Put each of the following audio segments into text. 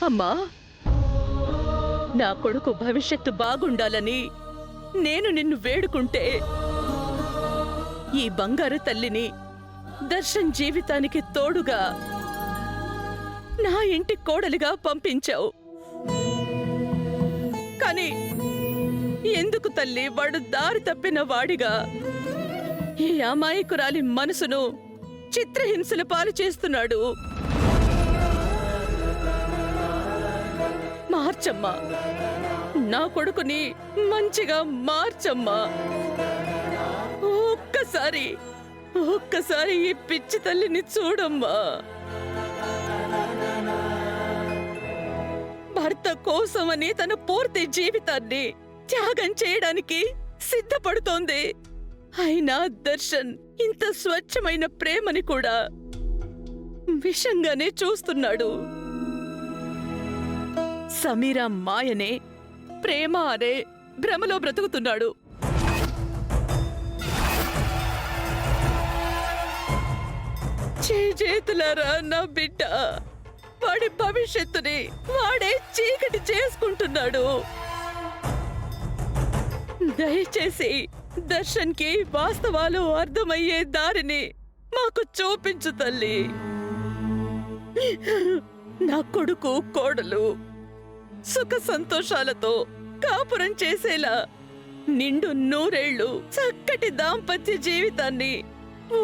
అమ్మా, నా కొడుకు భవిష్యత్తు బాగుండాలని నేను నిన్ను వేడుకుంటే ఈ బంగారు తల్లిని దర్శన్ జీవితానికి తోడుగా నా ఇంటి కోడలిగా పంపించావు. కానీ ఎందుకు తల్లి వాడు దారి తప్పిన వాడిగా ఈ అమాయకురాలి మనసును చిత్రహింసల పాలు చేస్తున్నాడు? మార్చమ్మా, నా కొడుకుని మంచిగా మార్చమ్మా. ఒక్కసారి ఈ పిచ్చి తల్లిని చూడమ్మా. భర్త కోసమని తన పూర్తి జీవితాన్ని త్యాగం చేయడానికి సిద్ధపడుతోంది. అయినా దర్శన్ ఇంత స్వచ్ఛమైన ప్రేమని కూడా విషంగానే చూస్తున్నాడు. సమీరా మాయనే ప్రేమ అనే భ్రమలో బ్రతుకుతున్నాడు. చేతులారా నా బిడ్డ వాడి భవిష్యత్తుని వాడే చీకటి చేసుకుంటున్నాడు. దయచేసి దర్శన్ కి వాస్తవాలు అర్థమయ్యే దారిని మాకు చూపించు తల్లి. నా కొడుకు కోడలు సుఖ సంతోషాలతో కాపురం చేసేలా నిండు నూరేళ్లు చక్కటి దాంపత్య జీవితాన్ని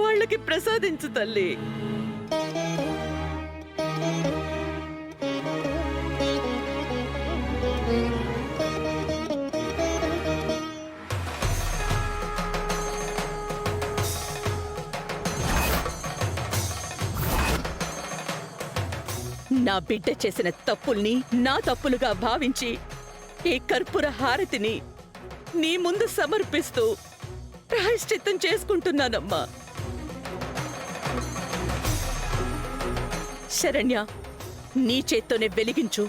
వాళ్ళకి ప్రసాదించు తల్లి. నా బిడ్డ చేసిన తప్పుల్ని నా తప్పులుగా భావించి ఈ కర్పూర హారతిని నీ ముందు సమర్పిస్తూ ప్రాయశ్చిత్తం చేసుకుంటున్నానమ్మా. శరణ్య, నీ చేత్తోనే వెలిగించు.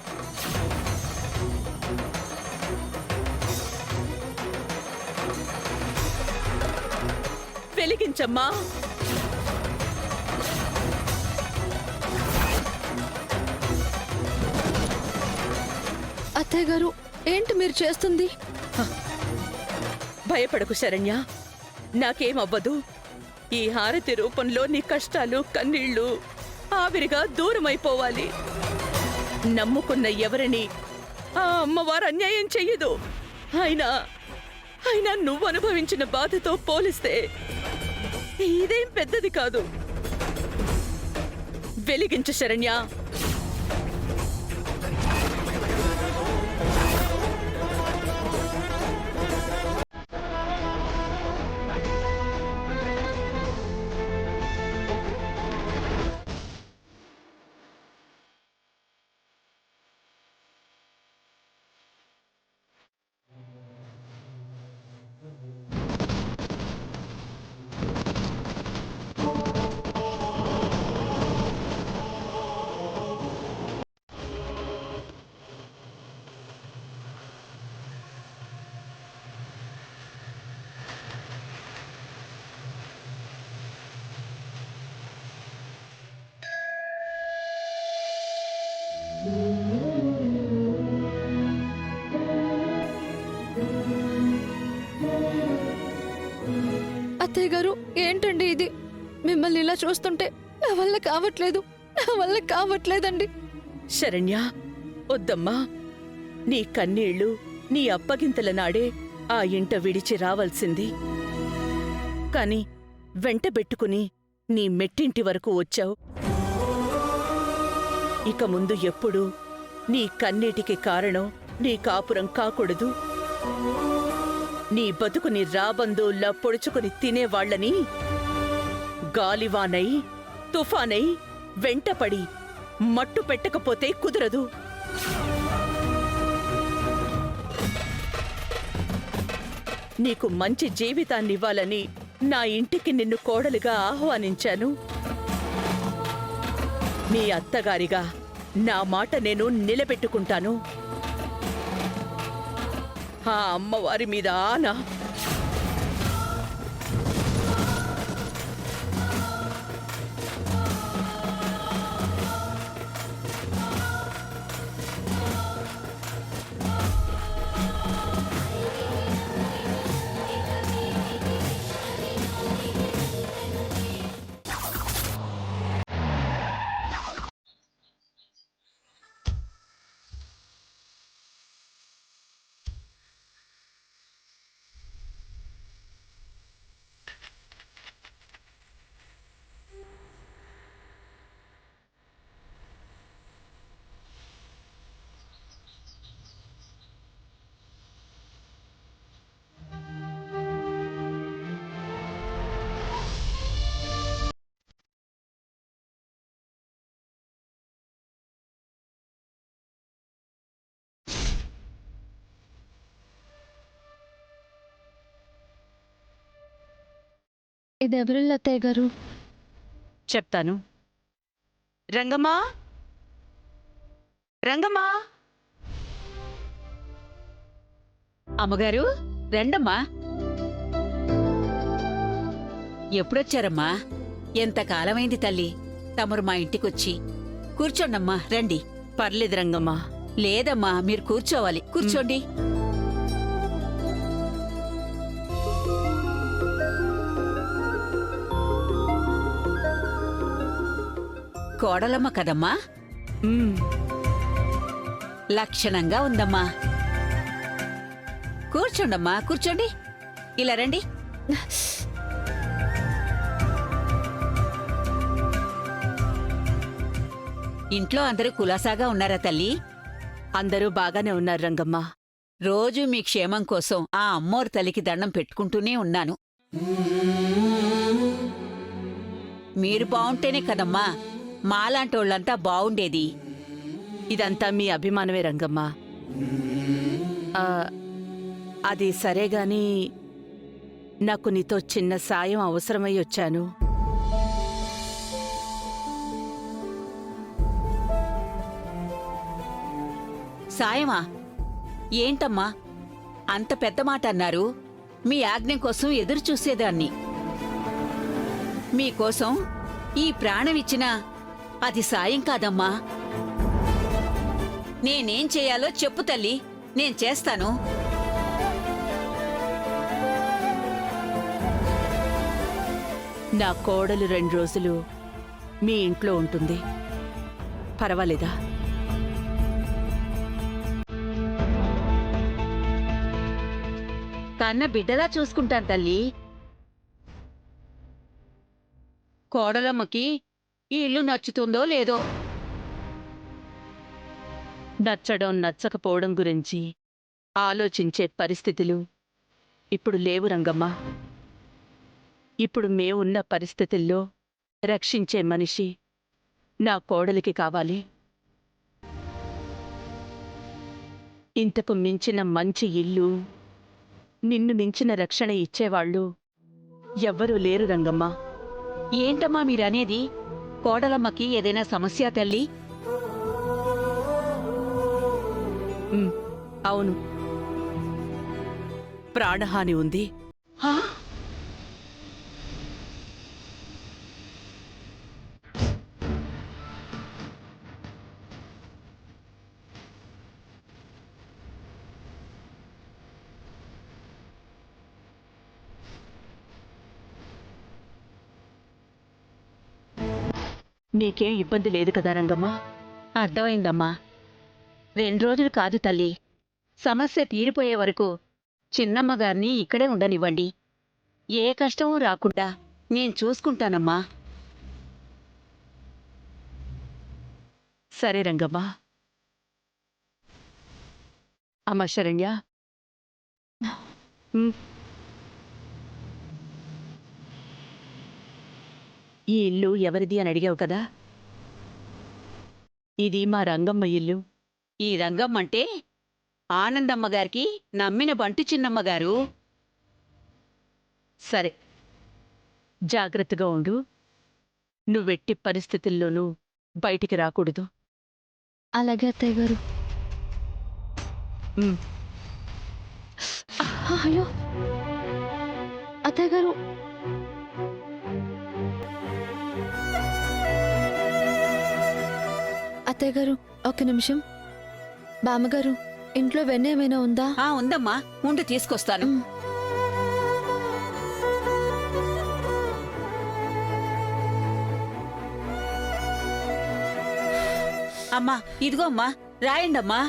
వెలిగించమ్మా. అత్తయ్య గారు, ఏంటి మీరు చేస్తుంది? భయపడకు శరణ్య, నాకేమవ్వదు. ఈ హారతి రూపంలో నీ కష్టాలు కన్నీళ్లు ఆవిరిగా దూరమైపోవాలి. నమ్ముకున్న ఎవరిని ఆ అమ్మవారు అన్యాయం చెయ్యదు. అయినా నువ్వు అనుభవించిన బాధతో పోలిస్తే ఇదేం పెద్దది కాదు. వెలిగించు శరణ్య. అత్తయ్య గారు, ఏంటండి ఇది? మిమ్మల్ని ఇలా చూస్తుంటే నా వల్ల కావట్లేదండి. శరణ్య, వద్దమ్మా. నీ కన్నీళ్లు నీ అప్పగింతల నాడే ఆ ఇంట విడిచి రావాల్సింది. కాని వెంటబెట్టుకుని నీ మెట్టింటి వరకు వచ్చావు. ఇక ముందు ఎప్పుడూ నీ కన్నీటికి కారణం నీ కాపురం కాకూడదు. నీ బతుకుని రాబందుల్లా పొడుచుకుని తినేవాళ్లని గాలివానై తుఫానై వెంటపడి మట్టు పెట్టకపోతే కుదరదు. నీకు మంచి జీవితాన్నివ్వాలని నా ఇంటికి నిన్ను కోడలుగా ఆహ్వానించాను. మీ అత్తగారిగా నా మాట నేను నిలబెట్టుకుంటాను. ఆ అమ్మవారి మీద ఆనా. ఇది ఎవరిల్లు అత్తయ్య గారు? చెప్తాను. రంగమ్మా, రంగమ్మా. అమ్మగారు రండమ్మా. ఎప్పుడొచ్చారమ్మా? ఎంతకాలమైంది తల్లి తమరు మా ఇంటికొచ్చి. కూర్చోండమ్మా, రండి. పర్లేదు రంగమ్మా. లేదమ్మా, మీరు కూర్చోవాలి. కూర్చోండి. కోడలమ్మ కదమ్మా? మ్, లక్షణంగా ఉందమ్మా. కూర్చోండమ్మా, కూర్చోండి. ఇలా రండి. ఇంట్లో అందరూ కులాసాగా ఉన్నారా తల్లి? అందరూ బాగానే ఉన్నారు రంగమ్మా. రోజూ మీ క్షేమం కోసం ఆ అమ్మోరు తల్లికి దండం పెట్టుకుంటూనే ఉన్నాను. మీరు బావుంటేనే కదమ్మా మాలాంటోళ్ళంతా బావుండేది. ఇదంతా మీ అభిమానమే రంగమ్మా. ఆ, అది సరేగాని నాకు నీతో చిన్న సాయం అవసరమై వచ్చాను. సాయమా? ఏంటమ్మా అంత పెద్ద మాట అన్నారు? మీ ఆజ్ఞ కోసం ఎదురు చూసేదాన్ని. మీకోసం ఈ ప్రాణమిచ్చినా అది సాయం కాదమ్మా. నేనేం చేయాలో చెప్పు తల్లి, నేను చేస్తాను. నా కోడలు 2 రోజులు మీ ఇంట్లో ఉంటుంది. పర్వాలేదా? కన్న బిడ్డలా చూసుకుంటాను తల్లి. కోడలమ్మకి ఈ ఇల్లు నచ్చుతుందో లేదో. నచ్చడం నచ్చకపోవడం గురించి ఆలోచించే పరిస్థితులు ఇప్పుడు లేవు రంగమ్మా. ఇప్పుడు మేమున్న పరిస్థితుల్లో రక్షించే మనిషి నా కోడలికి కావాలి. ఇంతకు మించిన మంచి ఇల్లు, నిన్ను మించిన రక్షణ ఇచ్చేవాళ్ళు ఎవ్వరూ లేరు రంగమ్మా. ఏంటమ్మా మీరనేది? కోడలమ్మకి ఏదైనా సమస్య తల్లి? అవును, ప్రాణహాని ఉంది. హా? నీకేం ఇబ్బంది లేదు కదా రంగమ్మా? అర్థమైందమ్మా. 2 రోజులు కాదు తల్లి, సమస్య తీరిపోయే వరకు చిన్నమ్మగారిని ఇక్కడే ఉండనివ్వండి. ఏ కష్టమూ రాకుండా నేను చూసుకుంటానమ్మా. సరే రంగమ్మా. అమ్మ శరణ్య, ఈ ఇల్లు ఎవరిది అని అడిగావు కదా? ఇది మా రంగమ్మ ఇల్లు. ఈ రంగమ్మంటే ఆనందమ్మగారికి నమ్మిన బంటు చిన్నమ్మగారు. సరే, జాగ్రత్తగా ఉండు. నువ్వెట్టి పరిస్థితుల్లోనూ బయటికి రాకూడదు. అలాగే అత్తయ్య గారు. ఉమ్, అయ్యో అత్తయ్య గారు, అత్తయ్య గారు ఒక్క నిమిషం. బామ్మగారు, ఇంట్లో వెన్న ఏమైనా ఉందా? ఉందమ్మా, ఉండి తీసుకొస్తాను. మ్. అమ్మా ఇదిగో అమ్మా, రాయండమ్మా.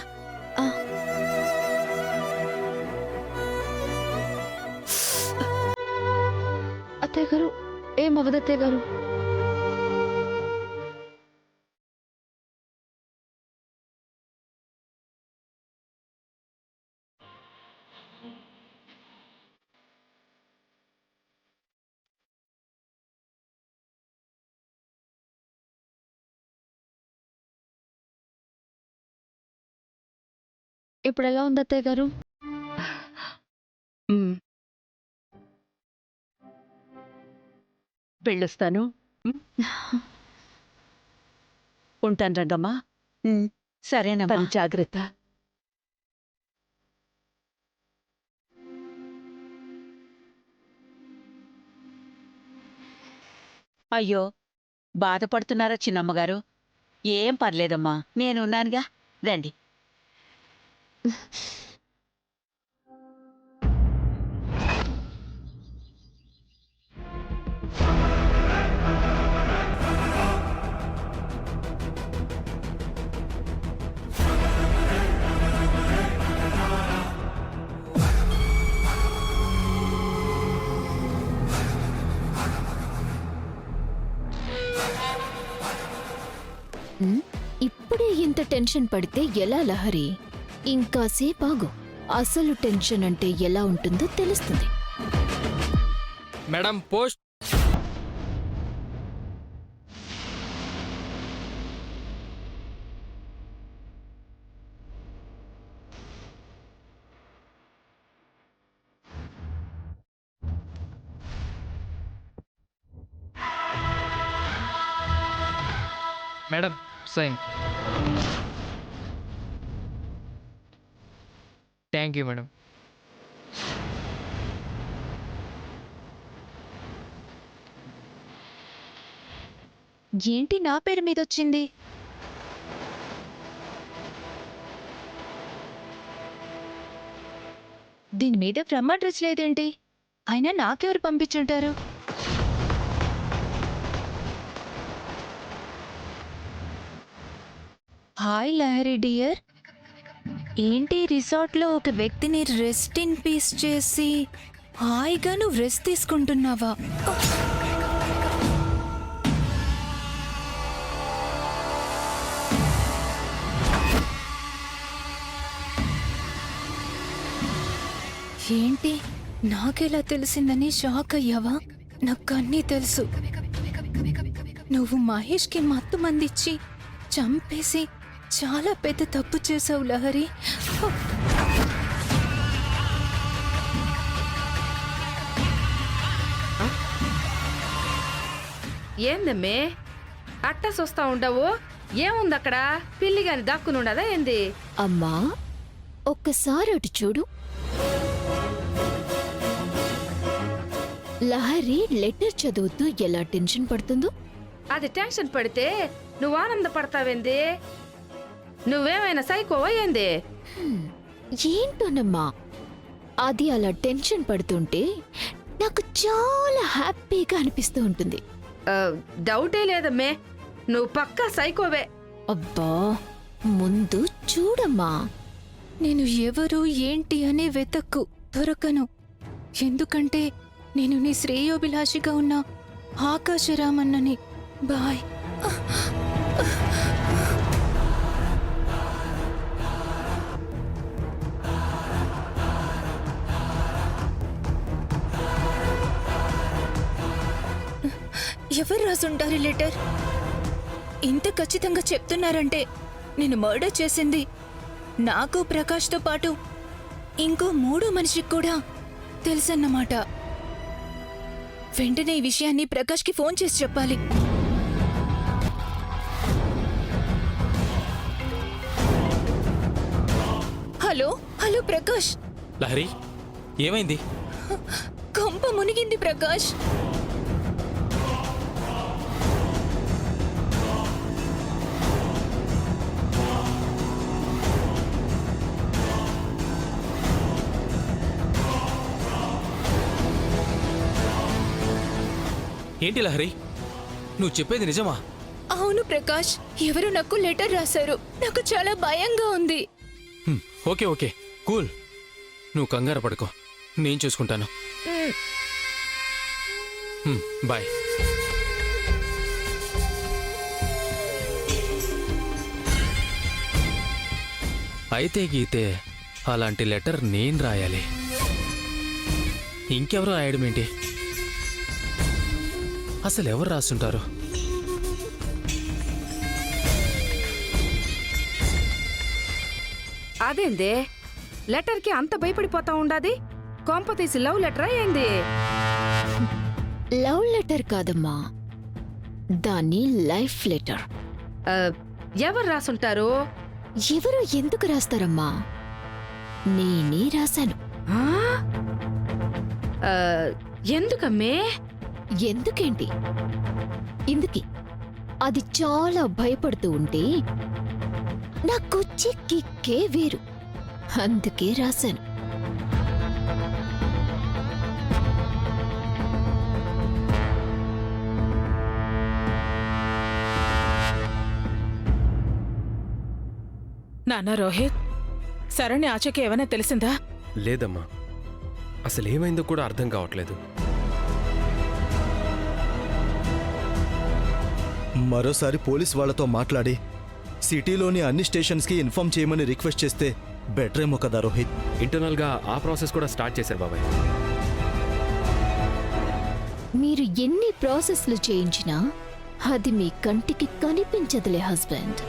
ఆ. అత్తయ్య గారు, ఏమవ్వదు అత్తయ్య గారు. ఇప్పుడు ఎలా ఉంది అత్తయ్య గారు? ఉమ్. వెళ్ళొస్తాను. ఉంటాను రంగమ్మ. సరేనమ్మా. జాగ్రత్త. అయ్యో, బాధపడుతున్నారా చిన్నమ్మగారు? ఏం పర్లేదమ్మా, నేనున్నానుగా. రండి. ఇప్పుడే ఇంత టెన్షన్ పడితే ఎలా లహరి? ఇంకాసేపు ఆగు, అసలు టెన్షన్ అంటే ఎలా ఉంటుందో తెలుస్తుంది. Madam post. Madam sign. Thank you madam. ఏంటి నా పేరు మీద వచ్చింది? దీని మీద ఫ్రమ్ అడ్రస్ లేదేంటి? అయినా నాకెవరు పంపించుంటారు? హాయ్ లహరి డియర్, ఏంటి రిసార్ట్లో ఒక వ్యక్తిని రెస్ట్ ఇన్ పీస్ చేసి హాయిగా నువ్వు రెస్ట్ తీసుకుంటున్నావా? ఏంటి నాకెలా తెలిసిందని షాక్ అయ్యావా? నాకు అన్నీ తెలుసు. నువ్వు మహేష్కి మత్తు మందిచ్చి చంపేసి చాలా పెద్ద తప్పు చేసావు లహరి. ఏందమ్మే అట్టా చూస్తా ఉండవు? ఏముంది అక్కడ? పిల్లి గాని దాక్కునుండదా ఏంది? అమ్మా, ఒక్కసారి అటు చూడు. లహరి లెటర్ చదువుతూ ఎలా టెన్షన్ పడుతుందో. అది టెన్షన్ పడితే నువ్వు ఆనందపడతావేంది? నువ్వేమైనా సైకోవా ఏంది? ఏంటోనమ్మా, అది అలా టెన్షన్ పడుతుంటే నాకు చాలా హ్యాపీగా అనిపిస్తూ ఉంటుంది. డౌటే లేదమ్మే, నువ్వు పక్కా సైకోవే. అబ్బా, ముందు చూడమ్మా. నేను ఎవరు ఏంటి అనే వెతక్కు, దొరకను. ఎందుకంటే నేను నీ శ్రేయోభిలాషిగా ఉన్న ఆకాశరామన్నని. బాయ్. ఎవరు రాసుంటారు లెటర్? ఇంత ఖచ్చితంగా చెప్తున్నారంటే నేను మర్డర్ చేసింది నాకు ప్రకాష్తో పాటు ఇంకో మూడో మనిషికి కూడా తెలుసన్నమాట. వెంటనే ఈ విషయాన్ని ప్రకాష్కి ఫోన్ చేసి చెప్పాలి. Hello hello Prakash. లహరి, ఏమైంది? కంప మునిగింది ప్రకాష్. ఏంటి లహరి, నువ్వు చెప్పేది నిజమా? అవును ప్రకాష్, ఎవరు నాకు లెటర్ రాశారు. నాకు చాలా భయంగా ఉంది. Okay okay, cool. నువ్వు కంగారు పడుకో, నేను చూసుకుంటాను. బాయ్. అయితే గీతే అలాంటి లెటర్ నేను రాయాలి, ఇంకెవరు రాయడం ఏంటి? అసలు ఎవరు రాస్తుంటారు? అదేంది లెటర్కి అంత భయపడిపోతా ఉండాది? కొంప తీసి లవ్ లెటరా ఏంది? లవ్ లెటర్ కాదమ్మా, దాన్ని లైఫ్ లెటర్. ఆ, ఎవరు రాసుంటారు? ఎవరు ఎందుకు రాస్తారమ్మా? నేనే రాశాను. ఆ? ఆ, ఎందుకమ్మే? ఎందుకేంటి? ఇందుకి అది చాలా భయపడుతూ ఉంటే నాకొచ్చే కిక్కే వేరు, అందుకే రాశాను. నాన్న రోహిత్, శరణ్య ఆచకి ఏమైనా తెలిసిందా? లేదమ్మా, అసలేమైందో కూడా అర్థం కావట్లేదు. మరోసారి పోలీస్ వాళ్లతో మాట్లాడి సిటీలోని అన్ని స్టేషన్స్కి ఇన్ఫార్మ్ చేయమని రిక్వెస్ట్ చేస్తే బెటర్ ఏమో కదా రోహిత్. ఇంటర్నల్గా ఆ ప్రాసెస్ కూడా స్టార్ట్ చేశారు బాబాయ్. మీరు ఎన్ని ప్రాసెస్లు చేయించినా అది మీ కంటికి కనిపించదులే హస్బెండ్.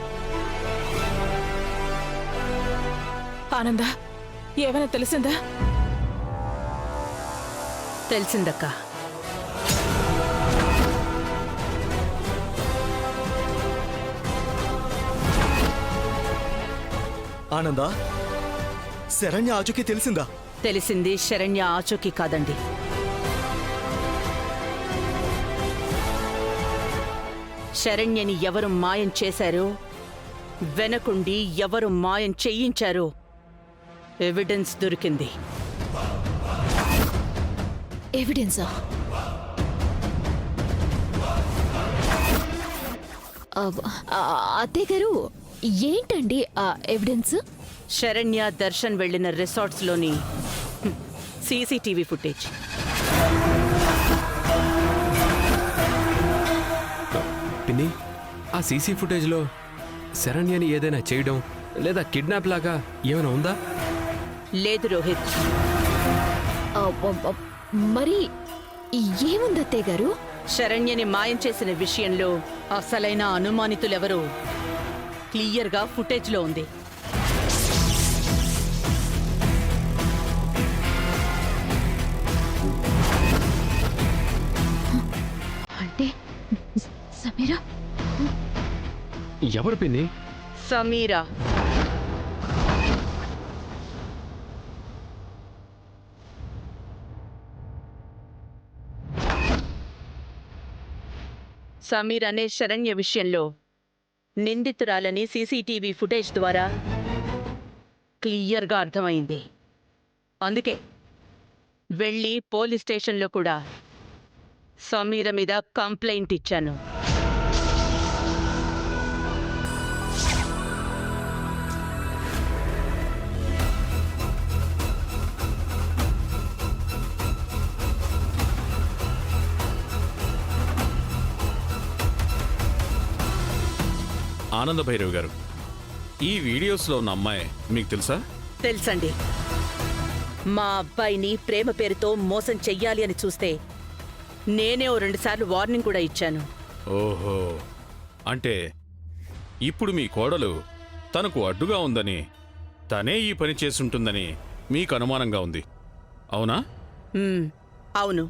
ఆనందా, ఏమైనా తెలిసిందా? తెలిసిందక్క. ఆనందా, శరణ్య ఆచూకీ తెలిసిందా? తెలిసింది శరణ్య ఆచూకీ కాదండి. శరణ్యని ఎవరు మాయం చేశారో, వెనకుండి ఎవరు మాయం చేయించారో ఎవిడెన్స్ దొరికింది. ఎవిడెన్సా? అత్తయ్య గారు, ఏంటండి ఆ ఎవిడెన్స్? శరణ్య దర్శన్ వెళ్లిన రిసార్ట్స్లోని సీసీటీవీ ఫుటేజ్. పిన్ని, ఆ సీసీ ఫుటేజ్లో శరణ్యని ఏదైనా చేయడం లేదా కిడ్నాప్ లాగా ఏమైనా ఉందా? లేదు రోహిత్. మరి ఏముంది అత్తయ్య గారు? శరణ్యని మాయం చేసిన విషయంలో అసలైన అనుమానితులెవరో క్లియర్గా ఫుటేజ్లో ఉంది. అంటే సమీరా? ఎవరు పిన్ని? సమీరా. సమీర్ అనే శరణ్య విషయంలో నిందితురాలని సీసీటీవీ ఫుటేజ్ ద్వారా క్లియర్గా అర్థమైంది. అందుకే వెళ్ళి పోలీస్ స్టేషన్లో కూడా సమీర మీద కంప్లైంట్ ఇచ్చాను. ఆనంద భైరవ్ గారు, ఈ వీడియోస్లో ఉన్న అమ్మాయి మీకు తెలుసా? తెలుసండి. మా అబ్బాయిని ప్రేమ పేరుతో మోసం చెయ్యాలి అని చూస్తే నేనే 2 సార్లు వార్నింగ్ కూడా ఇచ్చాను. ఓహో, అంటే ఇప్పుడు మీ కోడలు తనకు అడ్డుగా ఉందని, తనే ఈ పని చేసుంటుందని మీకు అనుమానంగా ఉంది, అవునా? అవును.